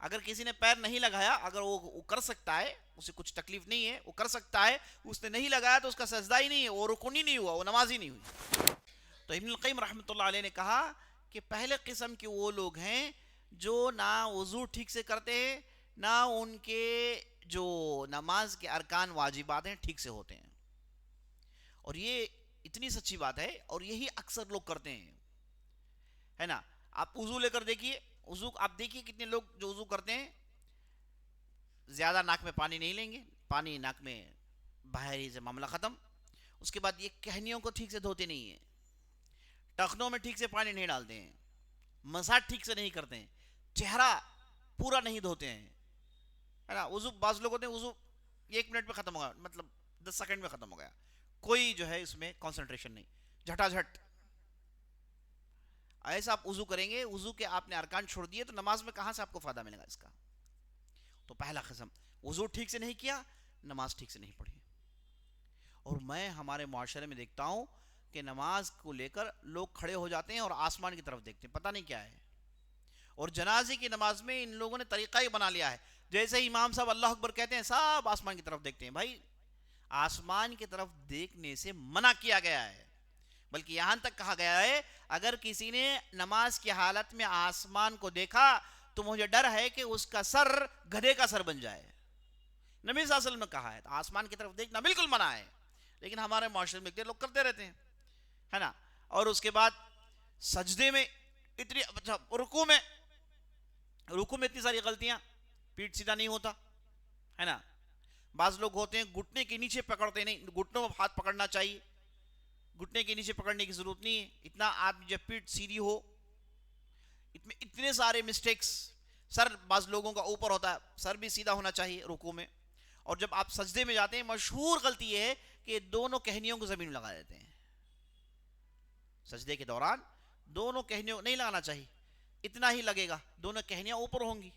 اگر کسی نے پیر نہیں لگایا، اگر وہ کر سکتا ہے، اسے کچھ تکلیف نہیں ہے، وہ کر سکتا ہے، اس نے نہیں لگایا تو اس کا سجدہ ہی نہیں ہے، وہ رکن ہی نہیں ہوا، وہ نماز ہی نہیں ہوئی۔ تو ابن القیم رحمۃ اللہ علیہ نے کہا کہ پہلے قسم کے وہ لوگ ہیں جو نہ وضو ٹھیک سے کرتے ہیں، نہ ان کے جو نماز کے ارکان واجبات ہیں ٹھیک سے ہوتے ہیں، اور یہ اتنی سچی بات ہے، اور یہی اکثر لوگ کرتے ہیں، ہے نا۔ آپ وضو لے کر دیکھیے، وضو آپ دیکھیے کتنے لوگ جو وضو کرتے ہیں زیادہ ناک میں پانی نہیں لیں گے، پانی ناک میں باہر ہی سے معاملہ ختم۔ اس کے بعد یہ کہنیوں کو ٹھیک سے دھوتے نہیں ہیں، ٹخنوں میں ٹھیک سے پانی نہیں ڈالتے ہیں، مساج ٹھیک سے نہیں کرتے ہیں، چہرہ پورا نہیں دھوتے ہیں، ہے نا۔ وضو بعض لوگ ہوتے ہیں وضو 1 منٹ میں ختم ہو گیا، مطلب 10 سیکنڈ میں ختم ہو گیا، کوئی جو ہے اس میں کنسنٹریشن نہیں، جھٹا جھٹ۔ ایسا آپ وضو کریں گے، وضو کے آپ نے ارکان چھوڑ دیے تو نماز میں کہاں سے آپ کو فائدہ ملے گا اس کا؟ تو پہلا قسم، وضو ٹھیک سے نہیں کیا، نماز ٹھیک سے نہیں پڑھی۔ اور میں ہمارے معاشرے میں دیکھتا ہوں کہ نماز کو لے کر لوگ کھڑے ہو جاتے ہیں اور آسمان کی طرف دیکھتے ہیں، پتہ نہیں کیا ہے۔ اور جنازے کی نماز میں ان لوگوں نے طریقہ ہی بنا لیا ہے، جیسے امام صاحب اللہ اکبر کہتے ہیں سب آسمان کی طرف دیکھتے ہیں۔ بھائی آسمان کی طرف دیکھنے سے منع کیا گیا ہے، بلکہ یہاں تک کہا گیا ہے اگر کسی نے نماز کی حالت میں آسمان کو دیکھا تو مجھے ڈر ہے کہ اس کا سر گدھے کا سر بن جائے۔ نبی صلی اللہ علیہ وسلم نے کہا ہے، تو آسمان کی طرف دیکھنا بالکل منع ہے، لیکن ہمارے معاشرے میں لوگ کرتے رہتے ہیں، ہے نا۔ اور اس کے بعد سجدے میں اتنی، رکوع میں اتنی ساری غلطیاں، پیٹ سیدھا نہیں ہوتا، ہے نا۔ بعض لوگ ہوتے ہیں گھٹنے کے نیچے پکڑتے نہیں، گھٹنوں میں ہاتھ پکڑنا چاہیے، گھٹنے کے نیچے پکڑنے کی ضرورت نہیں ہے، اتنا آپ جب پیٹ سیدھی ہو، اتنے سارے مسٹیکس۔ سر بعض لوگوں کا اوپر ہوتا ہے، سر بھی سیدھا ہونا چاہیے رکوع میں۔ اور جب آپ سجدے میں جاتے ہیں مشہور غلطی یہ ہے کہ دونوں کہنیوں کو زمین میں لگا دیتے ہیں، سجدے کے دوران دونوں کہنیوں نہیں لگانا چاہیے، اتنا ہی لگے گا، دونوں کہنیاں اوپر ہوں گی،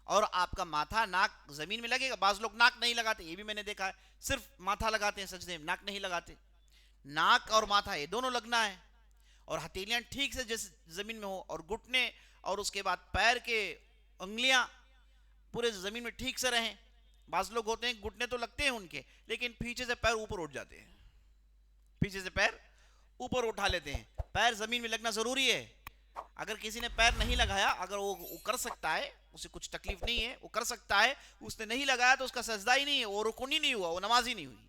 اور آپ کا ماتھا ناک زمین میں لگے گا۔ بعض لوگ ناک نہیں لگاتے، یہ بھی میں نے دیکھا ہے، صرف ماتھا لگاتے ہیں سجدے میں، ناک نہیں لگاتے۔ ناک اور ماتھا یہ دونوں لگنا ہے، اور ہتھیلیاں ٹھیک سے جیسے زمین میں ہو، اور گھٹنے اور اس کے بعد پیر کے انگلیاں پورے زمین میں ٹھیک سے رہیں۔ بعض لوگ ہوتے ہیں گھٹنے تو لگتے ہیں ان کے، لیکن پیچھے سے پیر اوپر اٹھ جاتے ہیں، پیچھے سے پیر اوپر اٹھا لیتے ہیں۔ پیر زمین میں لگنا ضروری ہے۔ اگر کسی نے پیر نہیں لگایا، اگر وہ کر سکتا ہے، اسے کچھ تکلیف نہیں ہے، وہ کر سکتا ہے، اس نے نہیں لگایا تو اس کا سجدہ ہی نہیں ہے، وہ رکن ہی نہیں ہوا، وہ نماز ہی نہیں ہوئی۔